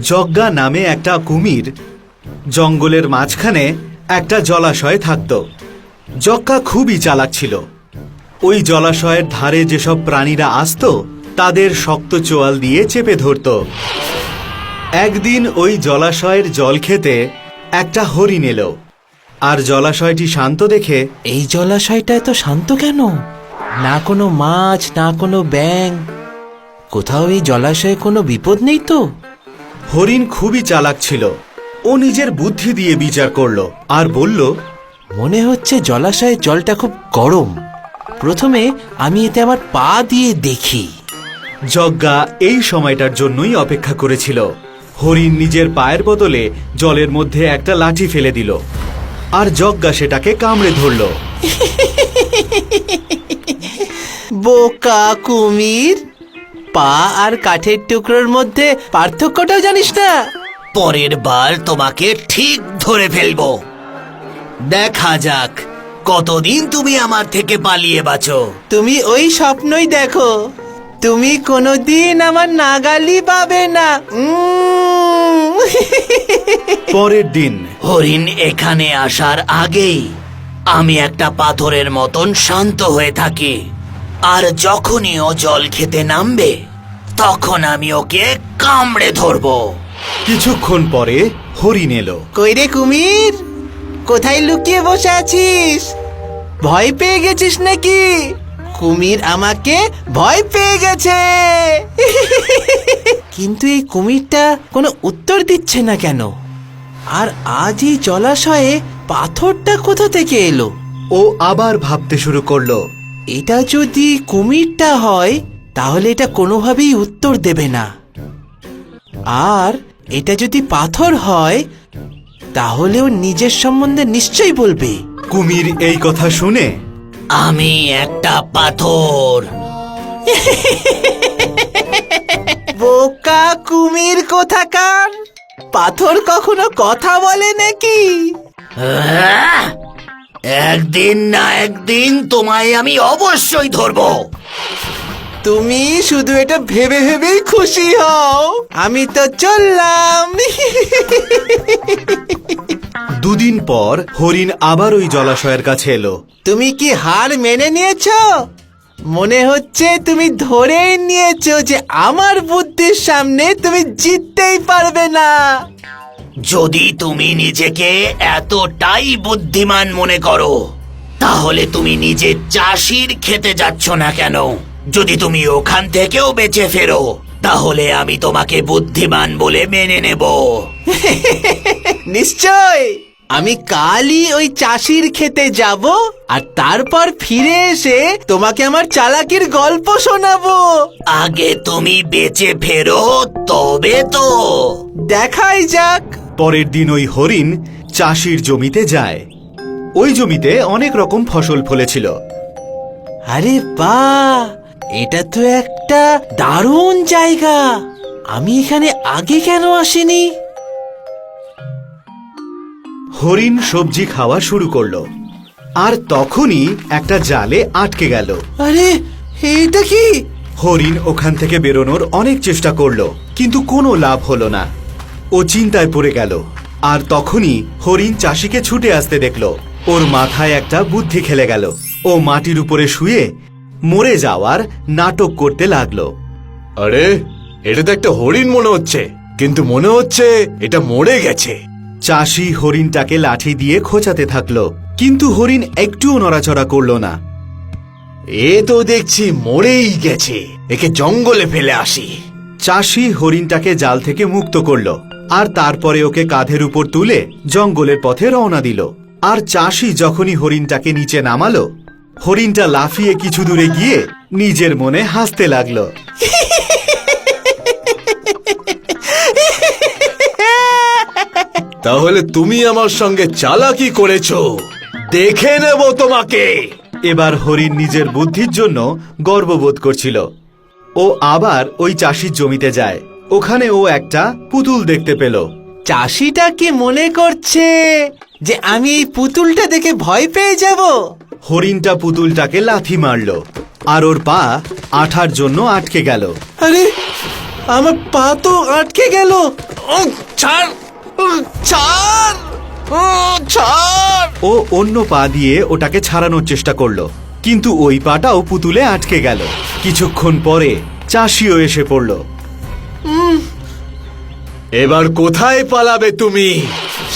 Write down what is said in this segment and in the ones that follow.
যজ্ঞা নামে একটা কুমির জঙ্গলের মাঝখানে একটা জলাশয়ে থাকত। যজ্ঞা খুবই চালাক ছিল। ওই জলাশয়ের ধারে যেসব প্রাণীরা আসত তাদের শক্ত চোয়াল দিয়ে চেপে ধরত। একদিন ওই জলাশয়ের জল খেতে একটা হরিণ এলো, আর জলাশয়টি শান্ত দেখে, এই জলাশয়টা এত শান্ত কেন? না কোনো মাছ, না কোনো ব্যাঙ, কোথাও এই জলাশয়ে কোনো বিপদ নেই তো? হরিণ খুবই চালাক ছিল। ও নিজের বুদ্ধি দিয়ে বিচার করলো আর বলল, মনে হচ্ছে জলাশয়ের জলটা খুব গরম। প্রথমে আমি এতে আমার পা দিয়ে দেখি। যজ্ঞা এই সময়টার জন্যই অপেক্ষা করেছিল। হরিণ নিজের পায়ের বদলে জলের মধ্যে একটা লাঠি ফেলে দিল, আর যজ্ঞা সেটাকে কামড়ে ধরল। বোকা কুমির, পা আর কাঠের টুকরোর মধ্যে পার্থক্যটাও জানিস না? পরের বার তোমাকে ঠিক ধরে ফেলবো। দেখা যাক কতদিন তুমি আমার থেকে পালিয়ে বাঁচো। তুমি ওই স্বপ্নই দেখো, তুমি কোনোদিন আমার নাগালি পাবে না। পরের দিন হরিণ এখানে আসার আগেই আমি একটা পাথরের মতন শান্ত হয়ে থাকি, আর যখনই ও জল খেতে নামবে তখন আমি ওকে কামড়ে ধরবো। কিছুক্ষণ পরে হরিণ এলো। কই রে কুমির, কোথায় লুকিয়ে বসে আছিস? ভয় পেয়ে গেছিস নাকি? কুমির আমাকে ভয় পেয়ে গেছে। কিন্তু এই কুমিরটা কোনো উত্তর দিচ্ছে না কেন? আর আজ এই জলাশয়ে পাথরটা কোথা থেকে এলো? ও আবার ভাবতে শুরু করলো। এটা যদি কুমিরটা হয় তাহলে এটা কোনোভাবেই উত্তর দেবে না, আর এটা যদি পাথর হয় তাহলে ও নিজের সম্বন্ধে নিশ্চয়ই বলবে। কুমির এই কথা শুনে, আমি একটা পাথর। বোকা কুমির কোথাকার, পাথর কখনো কথা বলে নাকি? আহ! একদিন না একদিন তোমায় আমি অবশ্যই ধরবো। তুমি শুধু এটা ভেবে ভেবেই খুশি হও। আমি তো চললাম। দুদিন পর হরিণ আবার ওই জলাশয়ের কাছে এলো। তুমি কি হার মেনে নিয়েছো? মনে হচ্ছে তুমি ধরেই নিয়েছো যে আমার বুদ্ধির সামনে তুমি জিততেই পারবে না। যদি তুমি নিজেকে এতটাই বুদ্ধিমান মনে করো তাহলে তুমি নিজে চাষির খেতে যাচ্ছ না কেন? যদি তুমি ওখান থেকেও বেঁচে ফেরো তাহলে আমি তোমাকে বুদ্ধিমান বলে মেনে নেব। নিশ্চয়, আমি কালই ওই চাষির খেতে যাব, আর তারপর ফিরে এসে তোমাকে আমার চালাকির গল্প শোনাবো। আগে তুমি বেঁচে ফেরো তবে তো। দেখাই যাক। পরের দিন ওই হরিণ চাষির জমিতে যায়। ওই জমিতে অনেক রকম ফসল ফলেছিল। আরে বাহ, এটা তো একটা দারুণ জায়গা। আমি এখানে আগে কেন আসিনি? হরিণ সবজি খাওয়া শুরু করলো, আর তখনই একটা জালে আটকে গেল। আরে এটা কি? হরিণ ওখান থেকে বেরোনোর অনেক চেষ্টা করলো, কিন্তু কোনো লাভ হলো না। ও চিন্তায় পড়ে গেল, আর তখনই হরিণ চাষিকে ছুটে আসতে দেখলো। ওর মাথায় একটা বুদ্ধি খেলে গেল। ও মাটির উপরে শুয়ে মরে যাওয়ার নাটক করতে লাগলো। আরে, এটা তো একটা হরিণ মনে হচ্ছে, কিন্তু মনে হচ্ছে এটা মরে গেছে। চাষি হরিণটাকে লাঠি দিয়ে খোঁচাতে থাকলো, কিন্তু হরিণ একটুও নড়াচড়া করলো না। এ তো দেখছি মরেই গেছে, একে জঙ্গলে ফেলে আসি। চাষি হরিণটাকে জাল থেকে মুক্ত করলো, আর তারপরে ওকে কাঁধের উপর তুলে জঙ্গলের পথে রওনা দিল। আর চাষি যখনই হরিণটাকে নিচে নামালো, হরিণটা লাফিয়ে কিছু দূরে গিয়ে নিজের মনে হাসতে লাগলো। তাহলে তুমি আমার সঙ্গে চালাকি করেছো, দেখে নেব তোমাকে। এবার হরিণ নিজের বুদ্ধির জন্য গর্ববোধ করছিল। ও আবার ওই চাষির জমিতে যায়। ওখানে ও একটা পুতুল দেখতে পেল। চাষিটা কি মনে করছে যে আমি এই পুতুলটা দেখে ভয় পেয়ে যাব? হরিণটা পুতুলটাকে লাথি মারল, আর ওর পা আঠার জন্য আটকে গেল। আরে, আমার পা তো আটকে গেল। ছাড় ছাড় ছাড়। ও অন্য পা দিয়ে ওটাকে ছাড়ানোর চেষ্টা করলো, কিন্তু ওই পাটাও পুতুলে আটকে গেল। কিছুক্ষণ পরে চাষিও এসে পড়ল। এবার কোথায় পালাবে তুমি?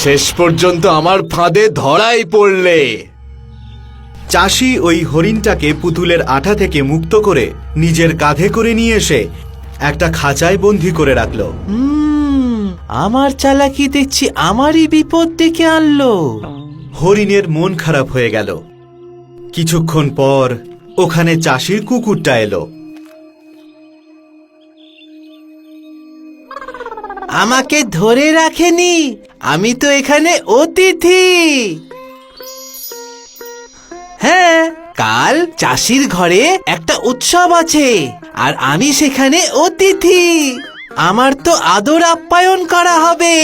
শেষ পর্যন্ত আমার ফাঁদে ধরাই পড়লে। চাষি ওই হরিণটাকে পুতুলের আঠা থেকে মুক্ত করে নিজের কাঁধে করে নিয়ে এসে একটা খাঁচায় বন্দি করে রাখলো। আমার চালাকি দেখছি আমারই বিপদ ডেকে আনলো। হরিণের মন খারাপ হয়ে গেল। কিছুক্ষণ পর ওখানে চাষির কুকুরটা এলো। আমাকে ধরে রাখেনি, আমি তো এখানে অতিথি। হ্যাঁ, কাল চাষির ঘরে একটা উৎসব আছে আর আমি সেখানে অতিথি। আমার তো আদর আপ্যায়ন করা হবে।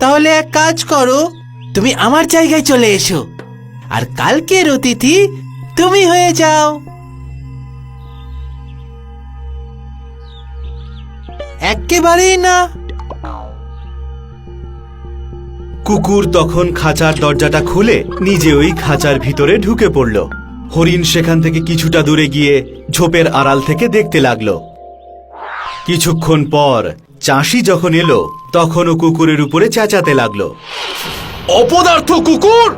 তাহলে এক কাজ করো, তুমি আমার জায়গায় চলে এসো আর কালকের অতিথি তুমি হয়ে যাও। একেবারেই না। কুকুর তখন খাঁচার দরজাটা খুলে নিজে ওই খাঁচার ভিতরে ঢুকে পড়ল। হরিণ সেখান থেকে কিছুটা দূরে গিয়ে ঝোপের আড়াল থেকে দেখতে লাগলো। কিছুক্ষণ পর চাষি যখন এলো তখনও কুকুরের উপরে চেঁচাতে লাগলো। অপদার্থ কুকুর!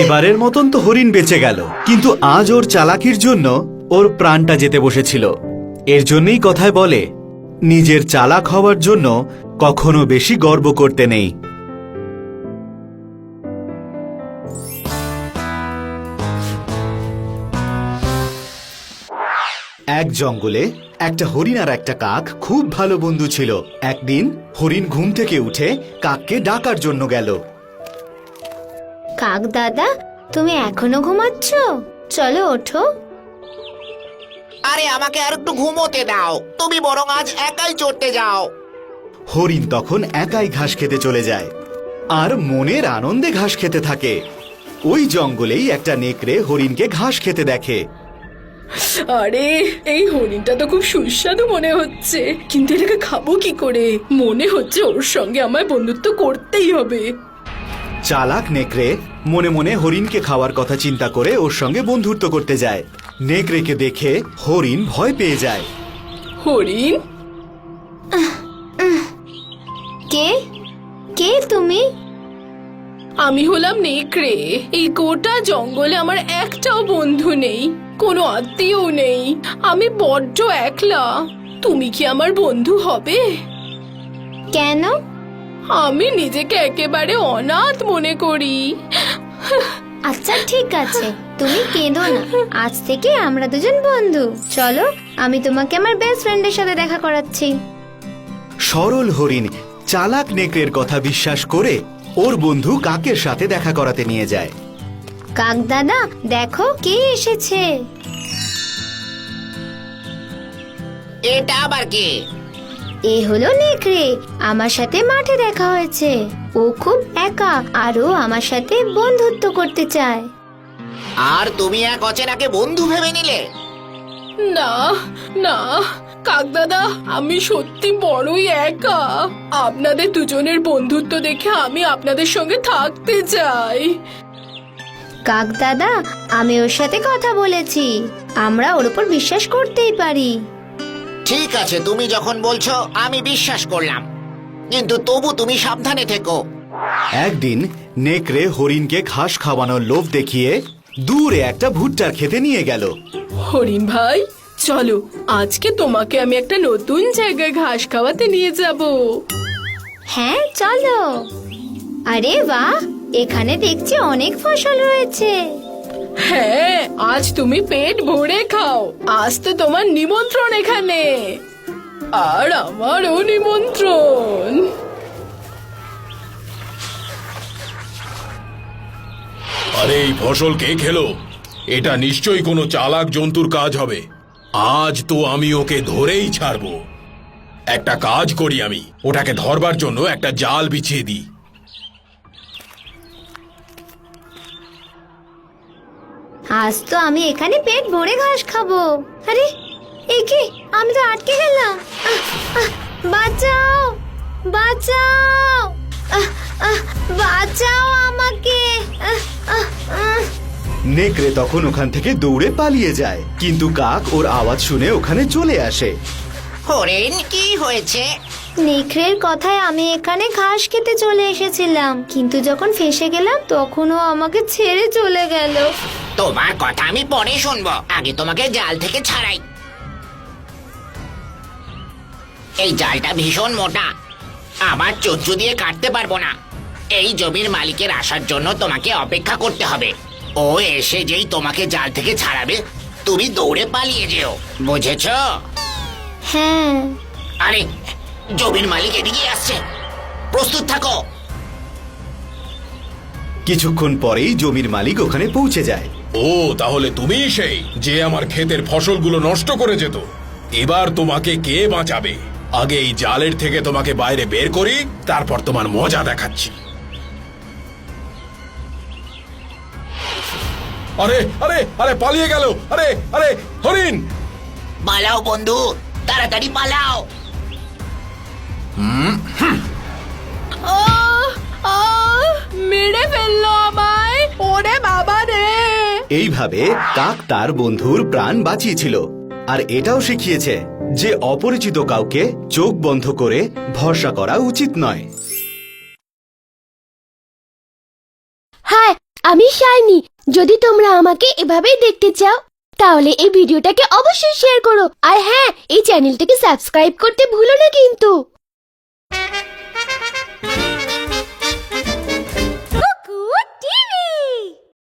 এবারের মতন তো হরিণ বেঁচে গেল, কিন্তু আজ ওর চালাকির জন্য ওর প্রাণটা যেতে বসেছিল। এর জন্যই কথায় বলে, নিজের চালাক হওয়ার জন্য কখনো বেশি গর্ব করতে নেই। এক জঙ্গলে একটা হরিণ আর একটা কাক খুব ভালো বন্ধু ছিল। একদিন হরিণ ঘুম থেকে উঠে কাককে ডাকার জন্য গেল। কাক দাদা, তুমি এখনো ঘুমাচ্ছ? চলো ওঠো। আরে আমাকে আর একটু ঘুমোতে দাও, তুমি বরং আজ একাই চড়তে যাও। হরিণ তখন একাই ঘাস খেতে চলে যায় আর মনের আনন্দে ঘাস খেতে থাকে। ওই জঙ্গলেই একটা নেকড়ে হরিণকে ঘাস খেতে দেখে। আরে এই হরিণটা তো খুব সুস্বাদু মনে হচ্ছে, কিন্তু এটাকে খাবো কি করে? মনে হচ্ছে ওর সঙ্গে আমায় বন্ধুত্ব করতেই হবে। চালাক নেকড়ে মনে মনে হরিণকে খাওয়ার কথা চিন্তা করে ওর সঙ্গে বন্ধুত্ব করতে যায়। নেকড়েকে দেখে হরিণ ভয় পেয়ে যায়। হরিণ, কে কে তুমি? আমি হলাম নেকড়ে। এই গোটা জঙ্গলে আমার একটাও বন্ধু নেই, কোনো আত্মীয়ও নেই। আমি বড্ড একলা। তুমি কি আমার বন্ধু হবে? কেন? আমি নিজেকে একেবারে অনাথ মনে করি। আচ্ছা ঠিক আছে, তুমি কেঁদো না। আজ থেকে আমরা দুজন বন্ধু। চলো, আমি তোমাকে আমার বেস্ট ফ্রেন্ডের সাথে দেখা করাচ্ছি। সরল হরিণ চালাক নেকড়ের কথা বিশ্বাস করে ওর বন্ধু কাকের সাথে দেখা করাতে নিয়ে যায়। কাক দাদা, দেখো কে এসেছে। এটা আবার কে? এ হলো নেকড়ে, আমার সাথে মাঠে দেখা হয়েছে। ও খুব একা আর ও আমার সাথে বন্ধুত্ব করতে চায়। আর তুমি এক অচেনাকে বন্ধু ভেবে নিলে? না না কাকদাদা, আমি সত্যি বড়ই একা। আপনাদের দুজনের বন্ধুত্ব দেখে আমি আপনাদের সঙ্গে থাকতে চাই। কাক দাদা, আমি ওর সাথে কথা বলেছি, আমরা ওর উপর বিশ্বাস করতেই পারি। ঠিক আছে, তুমি যখন বলছো আমি বিশ্বাস করলাম, কিন্তু তবু তুমি সাবধানে থেকো। একদিন নেকড়ে হরিণকে ঘাস খাওয়ানোর লোভ দেখিয়ে দূরে একটা ভুট্টার খেতে নিয়ে গেল। হরিণ ভাই, চলো, আজকে তোমাকে আমি একটা নতুন জায়গায় ঘাস খাওয়াতে নিয়ে যাব। হ্যাঁ চলো। আরে বাহ, এখানে দেখছি অনেক ফসল রয়েছে। হ্যাঁ, আজ তুমি পেট ভরে খাও। আজ তো তোমার নিমন্ত্রণ এখানে, আর আমারও নিমন্ত্রণ। আরে এই ফসল কে খেলো? এটা নিশ্চয়ই কোনো চালাক জন্তুর কাজ হবে। আজ তো আমি ওকে ধরেই ছাড়বো। একটা কাজ করি, আমি ওটাকে ধরবার জন্য একটা জাল বিছিয়ে দিই। আজ তো আমি এখানে পেট ভরে ঘাস খাবো। আরে এ কি, আমি তো আটকে গেলাম। বাঁচাও, বাঁচাও, বাঁচাও আমাকে। নেকড়ে তখন ওখান থেকে দৌড়ে পালিয়ে যায়, কিন্তু কাক ওর আওয়াজ শুনে ওখানে চলে আসে। হরিণ, কি হয়েছে? নেকড়ের কথায় আমি এখানে ঘাস খেতে চলে এসেছিলাম, কিন্তু যখন ফেঁসে গেলাম তখন ও আমাকে ছেড়ে চলে গেল। তোমার কথা আমি পরে শুনবো, আগে তোমাকে জাল থেকে ছাড়াই। এই জালটা ভীষণ মোটা, আমার চঞ্চু দিয়ে কাটতে পারবো না। এই জমির মালিকের আসার জন্য তোমাকে অপেক্ষা করতে হবে। ও এসে যেই তোমাকে জাল থেকে ছাড়াবে, তুমি দৌড়ে পালিয়ে যেও, বুঝেছো? হ্যাঁ। আরে, জমির মালিক এদিকে আসছে, প্রস্তুত থাকো। কিছুক্ষণ পরেই জমির মালিক ওখানে পৌঁছে যায়। ও, তাহলে তুমিই সেই যে আমার ক্ষেতের ফসলগুলো নষ্ট করে যেত। এবার তোমাকে কে বাঁচাবে? আগে এই জালের থেকে তোমাকে বাইরে বের করি, তারপর তোমার মজা দেখাচ্ছি। আরে আরে আরে, পালিয়ে গেল! আরে আরে, হরিণ! পালাও বন্ধু, তাড়াতাড়ি পালাও। মেরে ফেললো আমায়! ওরে বাবা রে! এইভাবে কাক তার বন্ধুর প্রাণ বাঁচিয়েছিল, আর এটাও শিখিয়েছে যে অপরিচিত কাউকে চোখ বন্ধ করে ভরসা করা উচিত নয়। হাই, আমি শাইনি। যদি তোমরা আমাকে এভাবেই দেখতে চাও তাহলে এই ভিডিওটাকে অবশ্যই শেয়ার করো, আর হ্যাঁ, এই চ্যানেলটাকে সাবস্ক্রাইব করতে ভুলো না কিন্তু।